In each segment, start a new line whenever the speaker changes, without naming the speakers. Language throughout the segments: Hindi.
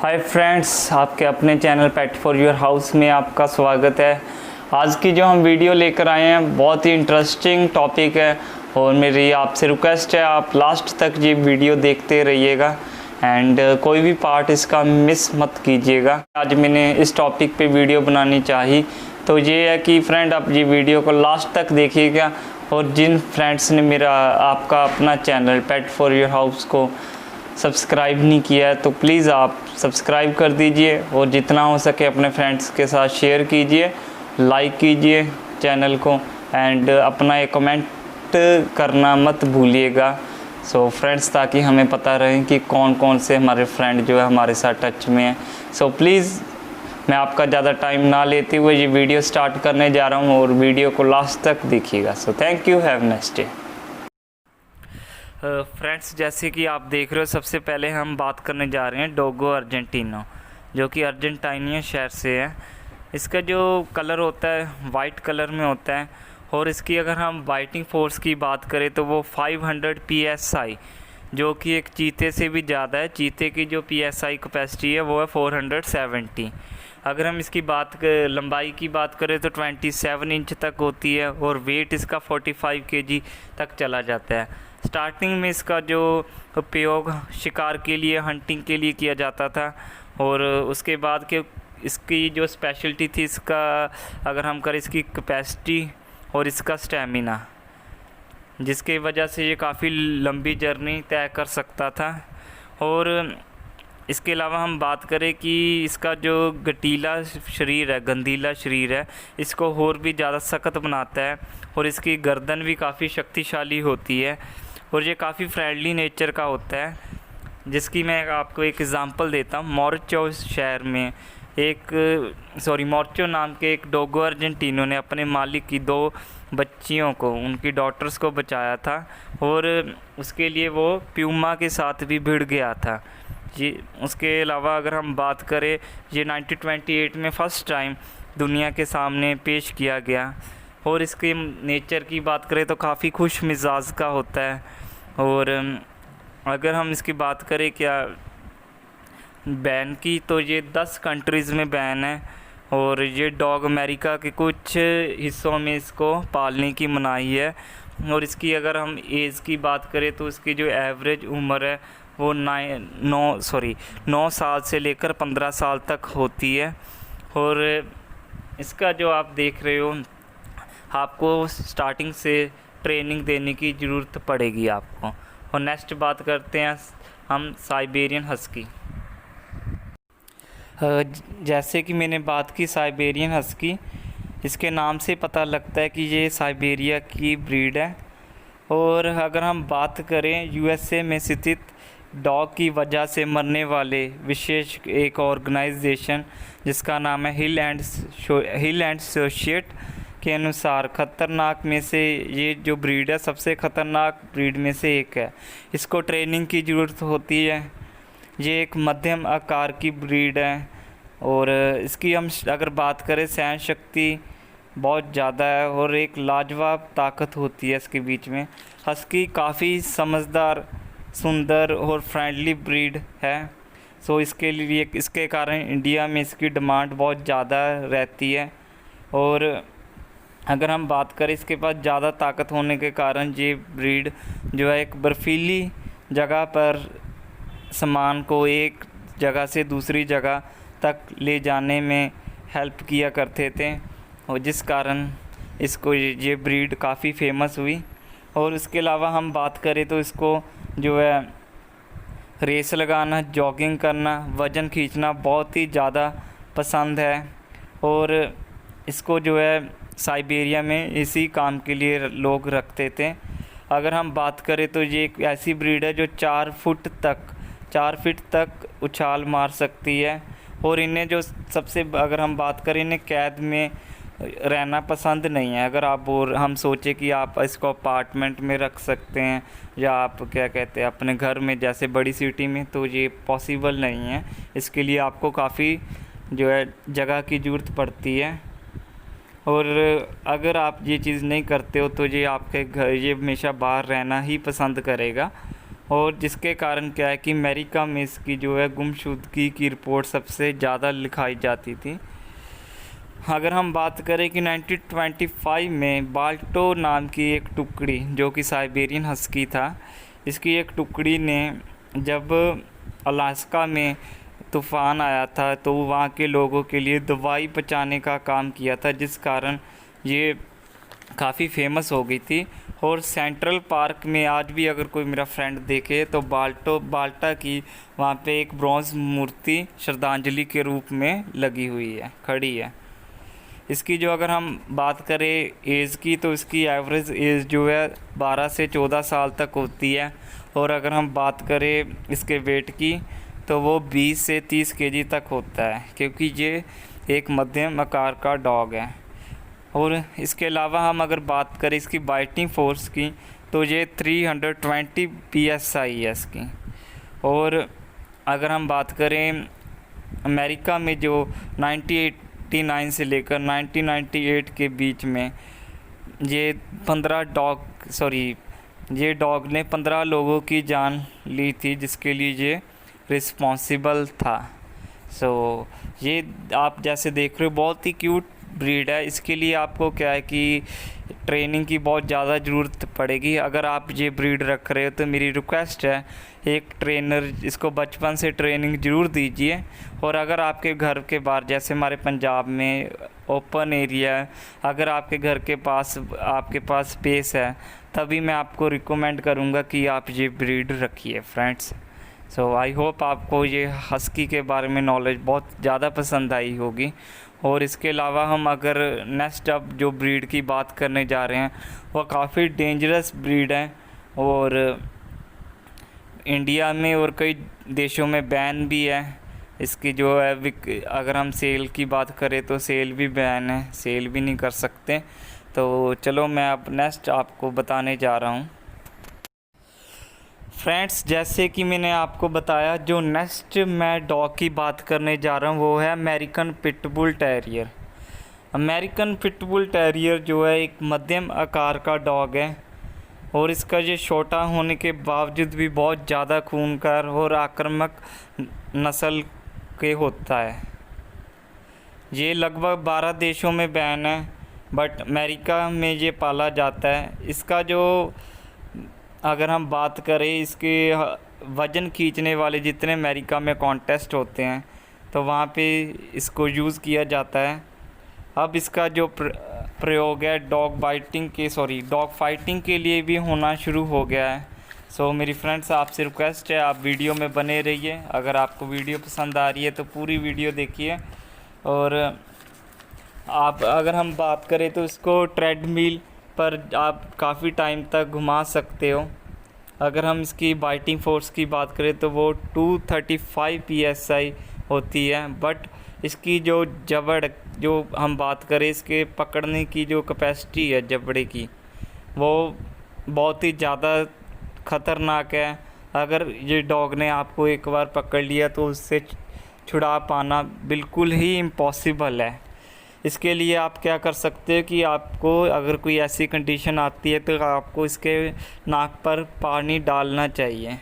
हाय फ्रेंड्स, आपके अपने channel pet for your house में आपका स्वागत है। आज की जो हम वीडियो लेकर आए हैं बहुत ही इंटरेस्टिंग टॉपिक है और मेरी आपसे रिक्वेस्ट है आप लास्ट तक ये वीडियो देखते रहिएगा एंड कोई भी पार्ट इसका मिस मत कीजिएगा। आज मैंने इस टॉपिक पे वीडियो बनानी चाहिए तो ये है कि फ्रेंड आप ये वीडियो को लास्ट तक देखिएगा और जिन फ्रेंड्स ने मेरा आपका अपना channel pet for your house को सब्सक्राइब नहीं किया है तो प्लीज़ आप सब्सक्राइब कर दीजिए और जितना हो सके अपने फ्रेंड्स के साथ शेयर कीजिए, लाइक कीजिए चैनल को एंड अपना एक कमेंट करना मत भूलिएगा। सो फ्रेंड्स, ताकि हमें पता रहे कि कौन कौन से हमारे फ्रेंड जो है हमारे साथ टच में है। सो प्लीज़ मैं आपका ज़्यादा टाइम ना लेते हुए ये वीडियो स्टार्ट करने जा रहा हूँ और वीडियो को लास्ट तक देखिएगा। So thank you, have nice day. Friends, जैसे कि आप देख रहे हो, सबसे पहले हम बात करने जा रहे हैं डोगो अर्जेंटिनो, जो कि अर्जेंटाइनिया शहर से है। इसका जो कलर होता है वाइट कलर में होता है और इसकी अगर हम बाइटिंग फोर्स की बात करें तो वो 500 PSI, जो कि एक चीते से भी ज़्यादा है। चीते की जो PSI कैपेसिटी है वो है 470। अगर हम इसकी लंबाई की बात करें तो 27 इंच तक होती है और वेट इसका 45 kg तक चला जाता है। स्टार्टिंग में इसका जो उपयोग शिकार के लिए, हंटिंग के लिए किया जाता था और उसके बाद के इसकी जो स्पेशलिटी थी, इसका अगर हम करें इसकी कैपेसिटी और इसका स्टैमिना, जिसके वजह से ये काफ़ी लंबी जर्नी तय कर सकता था। और इसके अलावा हम बात करें कि इसका जो गंदीला शरीर है, इसको और भी ज़्यादा सख्त बनाता है और इसकी गर्दन भी काफ़ी शक्तिशाली होती है और ये काफ़ी फ्रेंडली नेचर का होता है। जिसकी मैं आपको एक एग्ज़ाम्पल देता हूँ। मोरचो नाम के एक डोगो अर्जेंटिनो ने अपने मालिक की 2 बच्चियों को, उनकी डॉटर्स को बचाया था और उसके लिए वो प्यूमा के साथ भी भिड़ गया था। ये उसके अलावा अगर हम बात करें, ये 1928 में फ़र्स्ट टाइम दुनिया के सामने पेश किया गया और इसके नेचर की बात करें तो काफ़ी खुश मिजाज का होता है। और अगर हम इसकी बात करें क्या बैन की, तो ये 10 कंट्रीज़ में बैन है और ये डॉग अमेरिका के कुछ हिस्सों में इसको पालने की मनाही है। और इसकी अगर हम एज की बात करें तो इसकी जो एवरेज उम्र है वो 9 साल से लेकर 15 साल तक होती है। और इसका जो आप देख रहे हो, आपको स्टार्टिंग से ट्रेनिंग देने की ज़रूरत पड़ेगी आपको। और नेक्स्ट बात करते हैं हम साइबेरियन हस्की। जैसे कि मैंने बात की साइबेरियन हस्की, इसके नाम से पता लगता है कि ये साइबेरिया की ब्रीड है। और अगर हम बात करें USA में स्थित डॉग की वजह से मरने वाले विशेष एक ऑर्गेनाइजेशन जिसका नाम है हिल एंड एसोसिएट के अनुसार, ख़तरनाक में से ये जो ब्रीड है सबसे ख़तरनाक ब्रीड में से एक है। इसको ट्रेनिंग की ज़रूरत होती है। ये एक मध्यम आकार की ब्रीड है और इसकी हम अगर बात करें सहन शक्ति बहुत ज़्यादा है और एक लाजवाब ताकत होती है इसके बीच में। हस्की काफ़ी समझदार, सुंदर और फ्रेंडली ब्रीड है। सो इसके कारण इंडिया में इसकी डिमांड बहुत ज़्यादा रहती है। और अगर हम बात करें, इसके पास ज़्यादा ताकत होने के कारण ये ब्रीड जो है एक बर्फीली जगह पर सामान को एक जगह से दूसरी जगह तक ले जाने में हेल्प किया करते थे और जिस कारण इसको ये ब्रीड काफ़ी फेमस हुई। और इसके अलावा हम बात करें तो इसको जो है रेस लगाना, जॉगिंग करना, वज़न खींचना बहुत ही ज़्यादा पसंद है। और इसको जो है साइबेरिया में इसी काम के लिए लोग रखते थे। अगर हम बात करें तो ये एक ऐसी ब्रीड है जो 4 फीट तक उछाल मार सकती है। और इन्हें जो सबसे अगर हम बात करें, इन्हें कैद में रहना पसंद नहीं है। अगर हम सोचें कि आप इसको अपार्टमेंट में रख सकते हैं या आप क्या कहते हैं अपने घर में, जैसे बड़ी सिटी में, तो ये पॉसिबल नहीं है। इसके लिए आपको काफ़ी जो है जगह की ज़रूरत पड़ती है। और अगर आप ये चीज़ नहीं करते हो तो ये आपके घर, ये हमेशा बाहर रहना ही पसंद करेगा। और जिसके कारण क्या है कि अमेरिका में इसकी जो है गुमशुदगी की रिपोर्ट सबसे ज़्यादा लिखाई जाती थी। अगर हम बात करें कि 1925 में बाल्टो नाम की एक टुकड़ी, जो कि साइबेरियन हस्की था, इसकी एक टुकड़ी ने जब अलास्का में तूफ़ान आया था तो वहाँ के लोगों के लिए दवाई पहुँचाने का काम किया था, जिस कारण ये काफ़ी फेमस हो गई थी। और सेंट्रल पार्क में आज भी अगर कोई मेरा फ्रेंड देखे तो बाल्टा की वहाँ पे एक ब्रॉन्ज़ मूर्ति श्रद्धांजलि के रूप में लगी हुई है, खड़ी है। इसकी जो अगर हम बात करें एज की, तो इसकी एवरेज एज जो है 12 से 14 साल तक होती है। और अगर हम बात करें इसके वेट की, तो वो 20 से 30 केजी तक होता है, क्योंकि ये एक मध्यम आकार का डॉग है। और इसके अलावा हम अगर बात करें इसकी बाइटिंग फोर्स की, तो ये 320 PSI है इसकी। और अगर हम बात करें अमेरिका में जो 1989 से लेकर 1998 के बीच में ये डॉग ने 15 लोगों की जान ली थी, जिसके लिए ये रिस्पॉन्सिबल था। ये आप जैसे देख रहे हो बहुत ही क्यूट ब्रीड है। इसके लिए आपको क्या है कि ट्रेनिंग की बहुत ज़्यादा ज़रूरत पड़ेगी। अगर आप ये ब्रीड रख रहे हो तो मेरी रिक्वेस्ट है, एक ट्रेनर इसको बचपन से ट्रेनिंग ज़रूर दीजिए। और अगर आपके घर के बाहर, जैसे हमारे पंजाब में ओपन एरिया है, अगर आपके घर के पास आपके पास स्पेस है, तभी मैं आपको रिकमेंड करूँगा कि आप ये ब्रीड रखिए फ्रेंड्स। आई होप आपको ये हस्की के बारे में नॉलेज बहुत ज़्यादा पसंद आई होगी। और इसके अलावा हम अगर नेक्स्ट अब जो ब्रीड की बात करने जा रहे हैं, वह काफ़ी डेंजरस ब्रीड है और इंडिया में और कई देशों में बैन भी है। इसकी जो है अगर हम सेल की बात करें तो सेल भी बैन है, सेल भी नहीं कर सकते। तो चलो मैं अब नेक्स्ट आपको बताने जा रहा हूँ फ्रेंड्स। जैसे कि मैंने आपको बताया, जो नेक्स्ट मैं डॉग की बात करने जा रहा हूँ वो है American pitbull terrier. American pitbull terrier जो है एक मध्यम आकार का डॉग है और इसका ये छोटा होने के बावजूद भी बहुत ज़्यादा खूंखार और आक्रामक नस्ल के होता है। ये लगभग 12 देशों में बैन है, बट अमेरिका में ये पाला जाता है। इसका जो अगर हम बात करें, इसके वज़न खींचने वाले जितने अमेरिका में कॉन्टेस्ट होते हैं तो वहाँ पे इसको यूज़ किया जाता है। अब इसका जो प्रयोग है डॉग फाइटिंग के लिए भी होना शुरू हो गया है। मेरी फ्रेंड्स, आपसे रिक्वेस्ट है आप वीडियो में बने रहिए। अगर आपको वीडियो पसंद आ रही है तो पूरी वीडियो देखिए। और अगर हम बात करें तो इसको ट्रेडमिल पर आप काफ़ी टाइम तक घुमा सकते हो। अगर हम इसकी बाइटिंग फोर्स की बात करें तो वो 235 PSI होती है, बट इसकी जो हम बात करें इसके पकड़ने की जो कैपेसिटी है जबड़े की, वो बहुत ही ज़्यादा ख़तरनाक है। अगर ये डॉग ने आपको एक बार पकड़ लिया तो उससे छुड़ा पाना बिल्कुल ही इम्पॉसिबल है। इसके लिए आप क्या कर सकते हो कि आपको अगर कोई ऐसी कंडीशन आती है तो आपको इसके नाक पर पानी डालना चाहिए।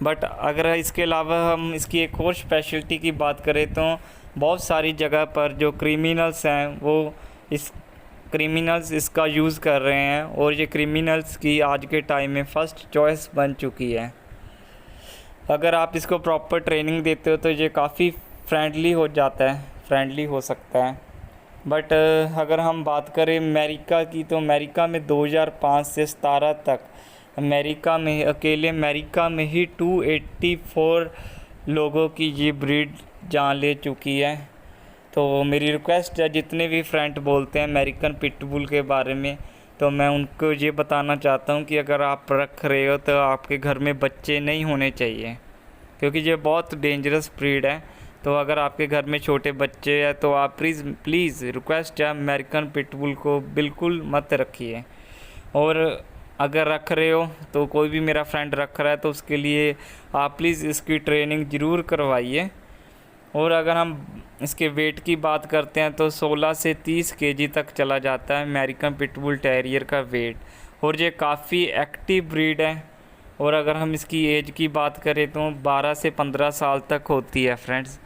बट अगर इसके अलावा हम इसकी एक और स्पेशलिटी की बात करें तो बहुत सारी जगह पर जो क्रिमिनल्स हैं वो इसका यूज़ कर रहे हैं और ये क्रिमिनल्स की आज के टाइम में फ़र्स्ट चॉइस बन चुकी है। अगर आप इसको प्रॉपर ट्रेनिंग देते हो तो ये काफ़ी फ्रेंडली हो सकता है। बट अगर हम बात करें अमेरिका की, तो अमेरिका में 2005 से 17 तक अकेले अमेरिका में ही 284 लोगों की ये ब्रीड जान ले चुकी है। तो मेरी रिक्वेस्ट है, जितने भी फ्रेंड बोलते हैं अमेरिकन पिटबुल के बारे में, तो मैं उनको ये बताना चाहता हूँ कि अगर आप रख रहे हो तो आपके घर में बच्चे नहीं होने चाहिए, क्योंकि ये बहुत डेंजरस ब्रीड है। तो अगर आपके घर में छोटे बच्चे हैं तो आप प्लीज़ रिक्वेस्ट है अमेरिकन पिटबुल को बिल्कुल मत रखिए। और अगर रख रहे हो तो कोई भी मेरा फ्रेंड रख रहा है तो उसके लिए आप प्लीज़ इसकी ट्रेनिंग ज़रूर करवाइए। और अगर हम इसके वेट की बात करते हैं तो 16 से 30 केजी तक चला जाता है अमेरिकन पिटबुल टेरियर का वेट। और ये काफ़ी एक्टिव ब्रीड है और अगर हम इसकी एज की बात करें तो 12 से 15 साल तक होती है फ्रेंड्स।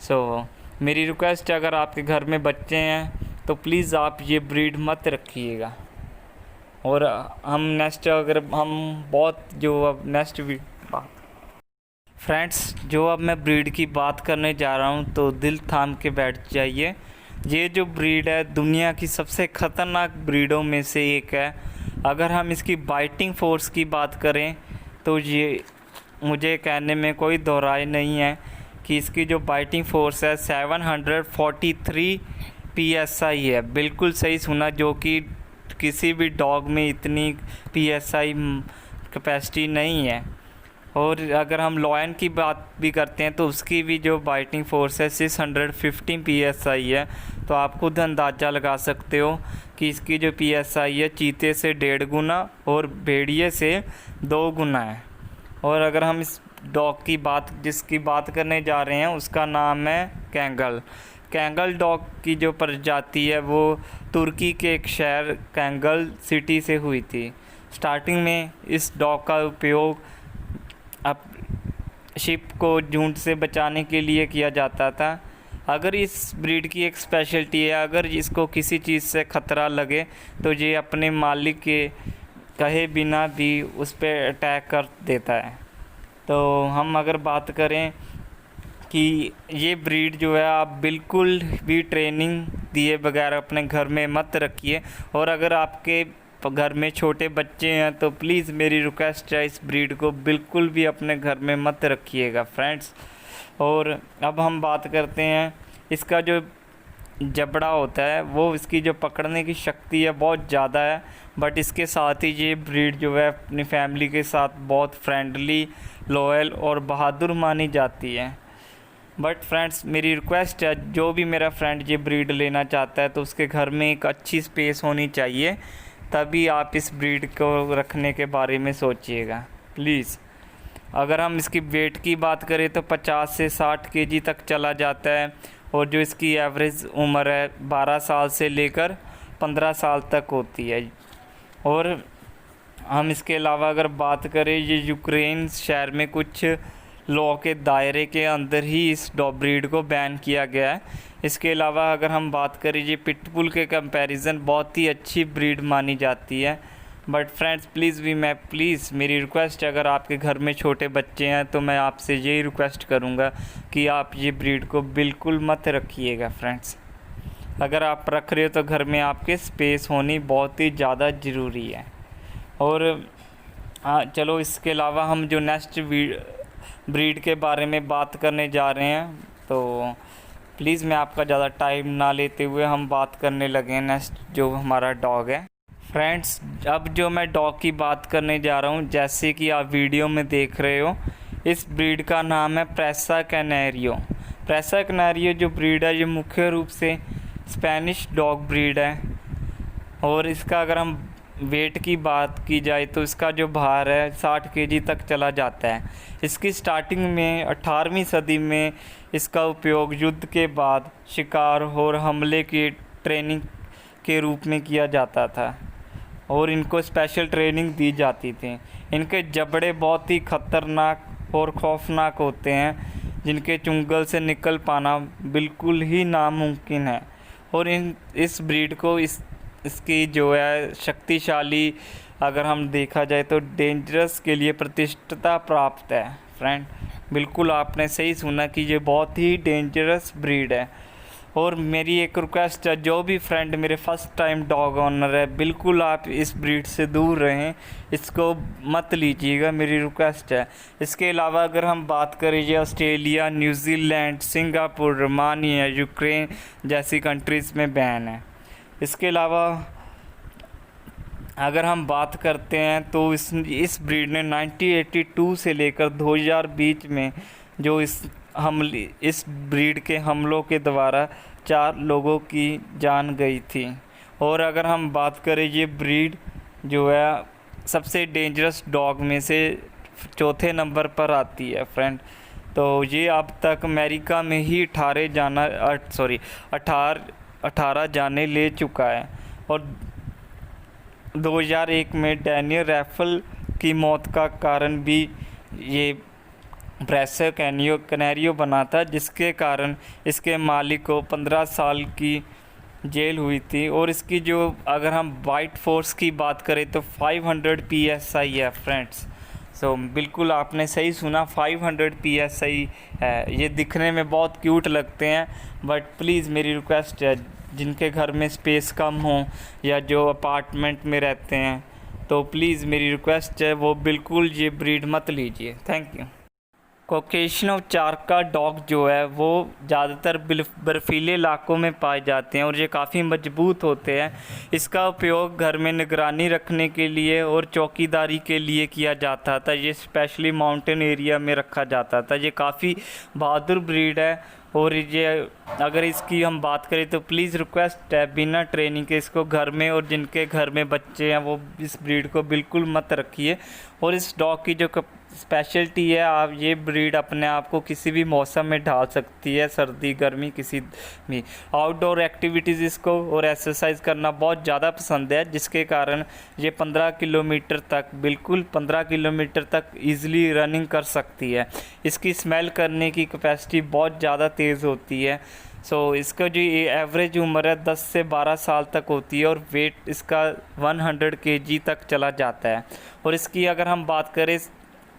सो मेरी रिक्वेस्ट है, अगर आपके घर में बच्चे हैं तो प्लीज़ आप ये ब्रीड मत रखिएगा। और हम नेक्स्ट अगर हम बहुत जो अब नेक्स्ट बात फ्रेंड्स, जो अब मैं ब्रीड की बात करने जा रहा हूँ तो दिल थाम के बैठ जाइए। ये जो ब्रीड है दुनिया की सबसे ख़तरनाक ब्रीडों में से एक है। अगर हम इसकी बाइटिंग फोर्स की बात करें तो ये मुझे कहने में कोई दो राय नहीं है कि इसकी जो बाइटिंग फोर्स है 743 PSI है। बिल्कुल सही सुना, जो कि किसी भी डॉग में इतनी PSI कैपेसिटी नहीं है। और अगर हम लॉयन की बात भी करते हैं तो उसकी भी जो बाइटिंग फोर्स है 615 PSI है। तो आप खुद अंदाज़ा लगा सकते हो कि इसकी जो PSI है चीते से 1.5 गुना और भेड़िए से 2 गुना है। और अगर हम इस डॉग की बात जिसकी बात करने जा रहे हैं उसका नाम है कैंगल। कैंगल डॉग की जो प्रजाति है वो तुर्की के एक शहर कैंगल सिटी से हुई थी। स्टार्टिंग में इस डॉग का उपयोग अब शिप को झुंड से बचाने के लिए किया जाता था। अगर इस ब्रीड की एक स्पेशलिटी है, अगर इसको किसी चीज़ से ख़तरा लगे तो ये अपने मालिक के कहे बिना भी उस पर अटैक कर देता है। तो हम अगर बात करें कि ये ब्रीड जो है आप बिल्कुल भी ट्रेनिंग दिए बगैर अपने घर में मत रखिए। और अगर आपके घर में छोटे बच्चे हैं तो प्लीज़ मेरी रिक्वेस्ट है, इस ब्रीड को बिल्कुल भी अपने घर में मत रखिएगा फ्रेंड्स। और अब हम बात करते हैं, इसका जो जबड़ा होता है वो इसकी जो पकड़ने की शक्ति है बहुत ज़्यादा है। बट इसके साथ ही ये ब्रीड जो है अपनी फैमिली के साथ बहुत फ्रेंडली, लॉयल और बहादुर मानी जाती है। बट फ्रेंड्स मेरी रिक्वेस्ट है, जो भी मेरा फ्रेंड ये ब्रीड लेना चाहता है तो उसके घर में एक अच्छी स्पेस होनी चाहिए, तभी आप इस ब्रीड को रखने के बारे में सोचिएगा प्लीज़। अगर हम इसकी वेट की बात करें तो 50 से 60 kg तक चला जाता है। और जो इसकी एवरेज उम्र है 12 साल से लेकर 15 साल तक होती है। और हम इसके अलावा अगर बात करें, ये यूक्रेन शहर में कुछ लॉ के दायरे के अंदर ही इस ब्रीड को बैन किया गया है। इसके अलावा अगर हम बात करें, ये पिटबुल के कंपैरिजन बहुत ही अच्छी ब्रीड मानी जाती है। बट फ्रेंड्स प्लीज़ मेरी रिक्वेस्ट है, अगर आपके घर में छोटे बच्चे हैं तो मैं आपसे यही रिक्वेस्ट करूंगा कि आप ये ब्रीड को बिल्कुल मत रखिएगा फ्रेंड्स। अगर आप रख रहे हो तो घर में आपके स्पेस होनी बहुत ही ज़्यादा ज़रूरी है। और हाँ चलो, इसके अलावा हम जो नेक्स्ट ब्रीड के बारे में बात करने जा रहे हैं तो प्लीज़ मैं आपका ज़्यादा टाइम ना लेते हुए हम बात करने लगे नेक्स्ट जो हमारा डॉग है। फ्रेंड्स अब जो मैं डॉग की बात करने जा रहा हूँ, जैसे कि आप वीडियो में देख रहे हो, इस ब्रीड का नाम है प्रेसा कैनेरियो। प्रेसा कैनेरियो जो ब्रीड है ये मुख्य रूप से स्पेनिश डॉग ब्रीड है। और इसका अगर हम वेट की बात की जाए तो इसका जो भार है 60 kg तक चला जाता है। इसकी स्टार्टिंग में 18वीं सदी में इसका उपयोग युद्ध के बाद शिकार और हमले की ट्रेनिंग के रूप में किया जाता था और इनको स्पेशल ट्रेनिंग दी जाती थी। इनके जबड़े बहुत ही ख़तरनाक और खौफनाक होते हैं, जिनके चुंगल से निकल पाना बिल्कुल ही नामुमकिन है। और इस ब्रीड को इसकी जो है शक्तिशाली, अगर हम देखा जाए तो डेंजरस के लिए प्रतिष्ठिता प्राप्त है। फ्रेंड बिल्कुल आपने सही सुना कि ये बहुत ही डेंजरस ब्रीड है। और मेरी एक रिक्वेस्ट है, जो भी फ्रेंड मेरे फर्स्ट टाइम डॉग ऑनर है, बिल्कुल आप इस ब्रीड से दूर रहें, इसको मत लीजिएगा, मेरी रिक्वेस्ट है। इसके अलावा अगर हम बात करें, ये Australia, New Zealand, Singapore, Romania, Ukraine जैसी कंट्रीज़ में बैन है। इसके अलावा अगर हम बात करते हैं तो इस ब्रीड ने 1982 से लेकर 2020 में जो इस ब्रीड के हमलों के द्वारा 4 लोगों की जान गई थी। और अगर हम बात करें, ये ब्रीड जो है सबसे डेंजरस डॉग में से 4थे नंबर पर आती है फ्रेंड। तो ये अब तक अमेरिका में ही 18 जाने ले चुका है। और 2001 में डैनियल रैफल की मौत का कारण भी ये ब्रेसो कैनेरियो बना था, जिसके कारण इसके मालिक को 15 साल की जेल हुई थी। और इसकी जो अगर हम बाइट फोर्स की बात करें तो 500 psi है फ्रेंड्स। बिल्कुल आपने सही सुना, 500 psi है। ये दिखने में बहुत क्यूट लगते हैं, बट प्लीज़ मेरी रिक्वेस्ट है, जिनके घर में स्पेस कम हो या जो अपार्टमेंट में रहते हैं, तो प्लीज़ मेरी रिक्वेस्ट है वो बिल्कुल ये ब्रीड मत लीजिए। Thank you. कॉकेशियन औवचारका डॉग जो है वो ज़्यादातर बर्फीले इलाकों में पाए जाते हैं और ये काफ़ी मजबूत होते हैं। इसका उपयोग घर में निगरानी रखने के लिए और चौकीदारी के लिए किया जाता था। ये स्पेशली माउंटेन एरिया में रखा जाता था। ये काफ़ी बहादुर ब्रीड है और ये अगर इसकी हम बात करें तो प्लीज़ रिक्वेस्ट है, बिना ट्रेनिंग के इसको घर में, और जिनके घर में बच्चे हैं वो इस ब्रीड को बिल्कुल मत रखिए। और इस डॉग की जो स्पेशलिटी है, आप ये ब्रीड अपने आप को किसी भी मौसम में ढाल सकती है, सर्दी गर्मी किसी भी। आउटडोर एक्टिविटीज़ इसको और एक्सरसाइज करना बहुत ज़्यादा पसंद है, जिसके कारण ये 15 किलोमीटर तक, बिल्कुल 15 किलोमीटर तक ईज़िली रनिंग कर सकती है। इसकी स्मेल करने की कैपेसिटी बहुत ज़्यादा तेज़ होती है। इसका जो एवरेज उम्र है 10 से 12 साल तक होती है और वेट इसका 100 kg तक चला जाता है। और इसकी अगर हम बात करें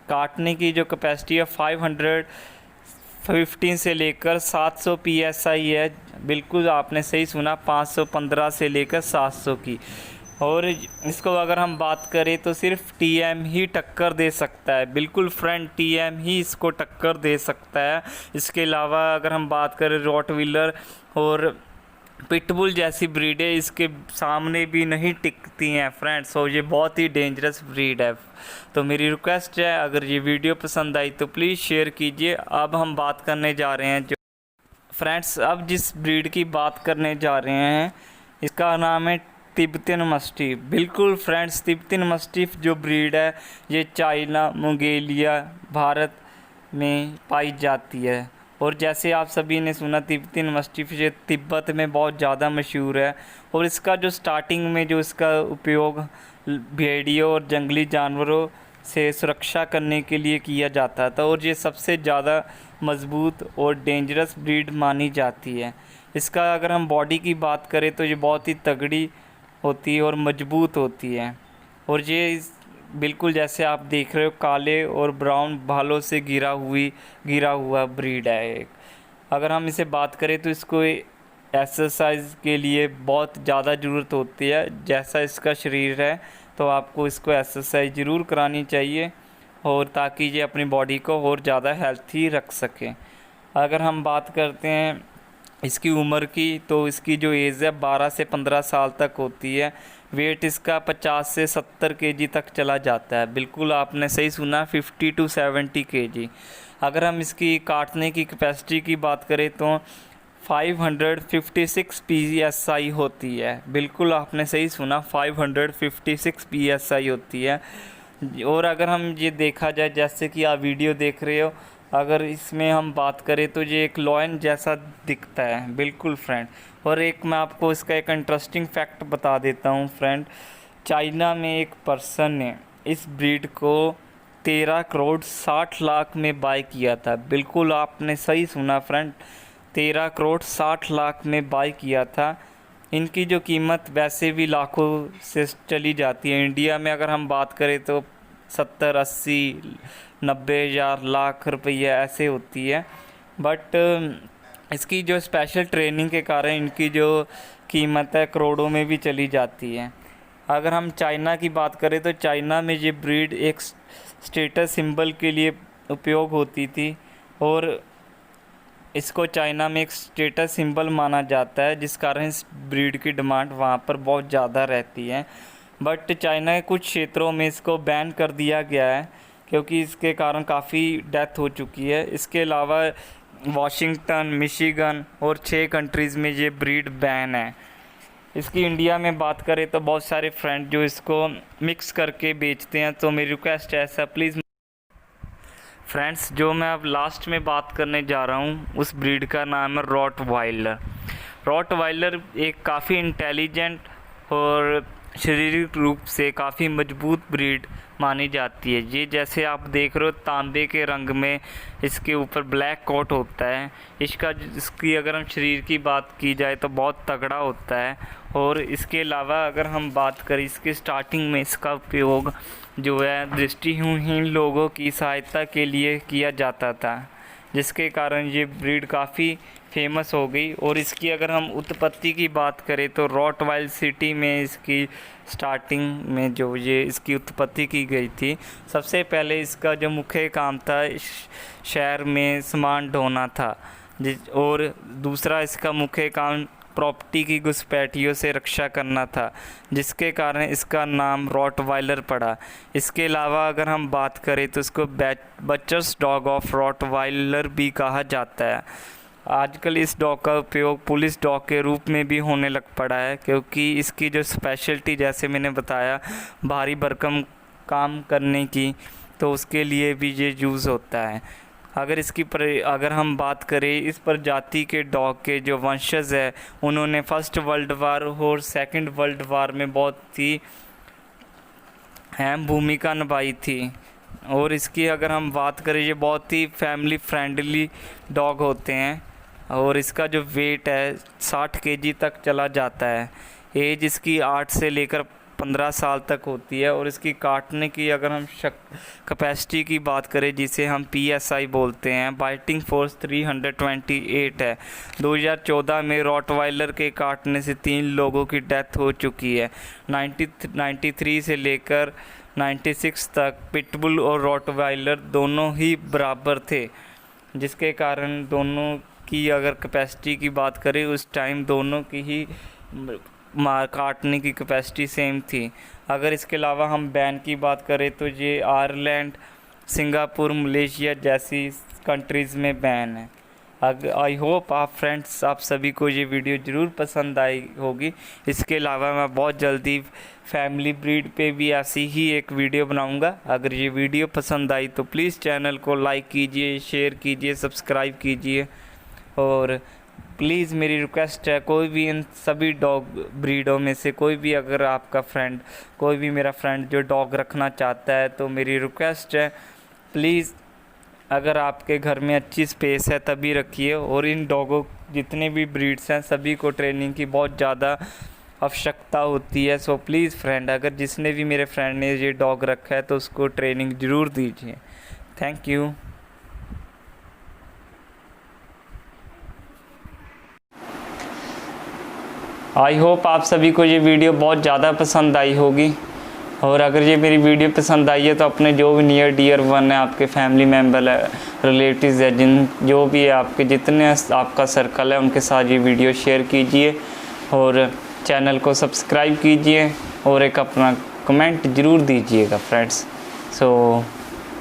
काटने की जो कैपेसिटी है 515 से लेकर 700 psi है। बिल्कुल आपने सही सुना, 515 से लेकर 700 की। और इसको अगर हम बात करें तो सिर्फ TM ही टक्कर दे सकता है। बिल्कुल फ्रेंड, TM ही इसको टक्कर दे सकता है। इसके अलावा अगर हम बात करें रॉटविलर और पिटबुल जैसी ब्रीडें इसके सामने भी नहीं टिकती हैं फ्रेंड्स। ये बहुत ही डेंजरस ब्रीड है। तो मेरी रिक्वेस्ट है, अगर ये वीडियो पसंद आई तो प्लीज़ शेयर कीजिए। अब हम बात करने जा रहे हैं फ्रेंड्स, अब जिस ब्रीड की बात करने जा रहे हैं इसका नाम है तिब्बतियन मस्टिफ। बिल्कुल फ्रेंड्स, तिब्बतियन मस्टिफ जो ब्रीड है ये चाइना, मंगोलिया, भारत में पाई जाती है। और जैसे आप सभी ने सुना, तिब्बतियन मस्टिफ ये तिब्बत में बहुत ज़्यादा मशहूर है। और इसका जो स्टार्टिंग में जो इसका उपयोग भेड़ियों और जंगली जानवरों से सुरक्षा करने के लिए किया जाता था, और ये सबसे ज़्यादा मज़बूत और डेंजरस ब्रीड मानी जाती है। इसका अगर हम बॉडी की बात करें तो ये बहुत ही तगड़ी होती है और मजबूत होती है। और ये बिल्कुल जैसे आप देख रहे हो, काले और ब्राउन बालों से घिरा हुआ ब्रीड है एक। अगर हम इसे बात करें तो इसको एक्सरसाइज के लिए बहुत ज़्यादा ज़रूरत होती है। जैसा इसका शरीर है तो आपको इसको एक्सरसाइज ज़रूर करानी चाहिए, और ताकि ये अपनी बॉडी को और ज़्यादा हेल्थी रख सके। अगर हम बात करते हैं इसकी उम्र की, तो इसकी जो एज है 12 से 15 साल तक होती है। वेट इसका 50 से 70 kg तक चला जाता है। बिल्कुल आपने सही सुना, 50 to 70 kg। अगर हम इसकी काटने की कैपेसिटी की बात करें तो 556 psi होती है। बिल्कुल आपने सही सुना, 556 psi होती है। और अगर हम ये देखा जाए, जैसे कि आप वीडियो देख रहे हो, अगर इसमें हम बात करें तो ये एक लॉयन जैसा दिखता है। बिल्कुल फ्रेंड। और एक मैं आपको इसका एक इंटरेस्टिंग फैक्ट बता देता हूँ फ्रेंड। चाइना में एक पर्सन ने इस ब्रीड को 13 करोड़ 60 लाख में बाय किया था। बिल्कुल आपने सही सुना फ्रेंड, 13 करोड़ 60 लाख में बाय किया था। इनकी जो कीमत वैसे भी लाखों से चली जाती है। इंडिया में अगर हम बात करें तो 70, 80, 90 हज़ार, लाख रुपये ऐसे होती है। बट इसकी जो स्पेशल ट्रेनिंग के कारण इनकी जो कीमत है करोड़ों में भी चली जाती है। अगर हम चाइना की बात करें तो चाइना में ये ब्रीड एक स्टेटस सिंबल के लिए उपयोग होती थी, और इसको चाइना में एक स्टेटस सिंबल माना जाता है, जिस कारण इस ब्रीड की डिमांड वहाँ पर बहुत ज़्यादा रहती है। बट चाइना के कुछ क्षेत्रों में इसको बैन कर दिया गया है, क्योंकि इसके कारण काफ़ी डेथ हो चुकी है। इसके अलावा वाशिंगटन, मिशिगन और 6 कंट्रीज़ में ये ब्रीड बैन है। इसकी इंडिया में बात करें तो बहुत सारे फ्रेंड जो इसको मिक्स करके बेचते हैं, तो मेरी रिक्वेस्ट है ऐसा प्लीज़ फ्रेंड्स। जो मैं अब लास्ट में बात करने जा रहा हूँ उस ब्रीड का नाम है रॉटवाइलर। रॉटवाइलर एक काफ़ी इंटेलिजेंट और शारीरिक रूप से काफ़ी मजबूत ब्रीड मानी जाती है। ये जैसे आप देख रहे हो तांबे के रंग में इसके ऊपर ब्लैक कोट होता है। इसकी अगर हम शरीर की बात की जाए तो बहुत तगड़ा होता है। और इसके अलावा अगर हम बात करें इसके स्टार्टिंग में इसका उपयोग जो है दृष्टिहीन लोगों की सहायता के लिए किया जाता था, जिसके कारण ये ब्रीड काफ़ी फेमस हो गई। और इसकी अगर हम उत्पत्ति की बात करें तो रॉटवाइल सिटी में इसकी स्टार्टिंग में जो ये इसकी उत्पत्ति की गई थी। सबसे पहले इसका जो मुख्य काम था शहर में सामान ढोना था, और दूसरा इसका मुख्य काम प्रॉपर्टी की घुसपैठियों से रक्षा करना था, जिसके कारण इसका नाम रॉटवाइलर पड़ा। इसके अलावा अगर हम बात करें तो इसको बचर्स डॉग ऑफ रॉटवाइलर भी कहा जाता है। आजकल इस डॉग का उपयोग पुलिस डॉग के रूप में भी होने लग पड़ा है, क्योंकि इसकी जो स्पेशलिटी जैसे मैंने बताया भारी भरकम काम करने की, तो उसके लिए भी ये यूज़ होता है। अगर हम बात करें इस प्रजाति के डॉग के जो वंशज है, उन्होंने फर्स्ट वर्ल्ड वार और सेकंड वर्ल्ड वार में बहुत ही अहम भूमिका निभाई थी। और इसकी अगर हम बात करें ये बहुत ही फैमिली फ्रेंडली डॉग होते हैं, और इसका जो वेट है 60 केजी तक चला जाता है। एज इसकी 8 से लेकर 15 साल तक होती है। और इसकी काटने की अगर हम कैपेसिटी की बात करें, जिसे हम PSI बोलते हैं, बाइटिंग फोर्स 328 है। 2014 में रॉटवाइलर के काटने से 3 लोगों की डेथ हो चुकी है। 93 से लेकर 96 तक पिटबुल और रॉटवाइलर दोनों ही बराबर थे, जिसके कारण दोनों की अगर कैपेसिटी की बात करें उस टाइम दोनों की ही काटने की कैपेसिटी सेम थी। अगर इसके अलावा हम बैन की बात करें तो ये आयरलैंड, सिंगापुर, मलेशिया जैसी कंट्रीज़ में बैन है। आई होप आप सभी को ये वीडियो ज़रूर पसंद आई होगी। इसके अलावा मैं बहुत जल्दी फैमिली ब्रीड पे भी ऐसी ही एक वीडियो बनाऊंगा। अगर ये वीडियो पसंद आई तो प्लीज़ चैनल को लाइक कीजिए, शेयर कीजिए, सब्सक्राइब कीजिए। और प्लीज़ मेरी रिक्वेस्ट है, कोई भी इन सभी डॉग ब्रीडों में से कोई भी अगर आपका फ्रेंड, कोई भी मेरा फ्रेंड जो डॉग रखना चाहता है, तो मेरी रिक्वेस्ट है प्लीज़ अगर आपके घर में अच्छी स्पेस है तभी रखिए। और इन डॉगों जितने भी ब्रीड्स हैं सभी को ट्रेनिंग की बहुत ज़्यादा आवश्यकता होती है। सो प्लीज़ फ्रेंड, अगर जिसने भी मेरे फ्रेंड ने ये डॉग रखा है तो उसको ट्रेनिंग ज़रूर दीजिए। Thank you. आई होप आप सभी को ये वीडियो बहुत ज़्यादा पसंद आई होगी। और अगर ये मेरी वीडियो पसंद आई है तो अपने जो भी नियर डियर वन है, आपके फैमिली मेम्बर है, रिलेटिव्स है, जो भी है आपके जितने आपका सर्कल है, उनके साथ ये वीडियो शेयर कीजिए और चैनल को सब्सक्राइब कीजिए और एक अपना कमेंट ज़रूर दीजिएगा फ्रेंड्स। So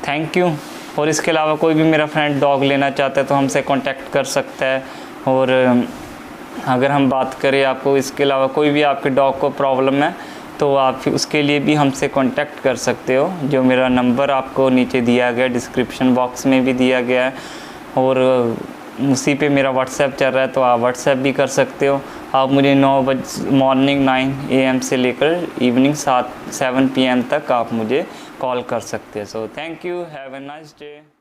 thank you. और इसके अलावा कोई भी मेरा फ्रेंड डॉग लेना चाहता है तो हमसे कांटेक्ट कर सकता है। और अगर हम बात करें आपको इसके अलावा कोई भी आपके डॉग को प्रॉब्लम है तो आप उसके लिए भी हमसे कांटेक्ट कर सकते हो। जो मेरा नंबर आपको नीचे दिया गया, डिस्क्रिप्शन बॉक्स में भी दिया गया है, और उसी पे मेरा व्हाट्सएप चल रहा है तो आप व्हाट्सएप भी कर सकते हो। आप मुझे मॉर्निंग 9 AM से लेकर इवनिंग 7 PM तक आप मुझे कॉल कर सकते हो। So thank you, have a nice day.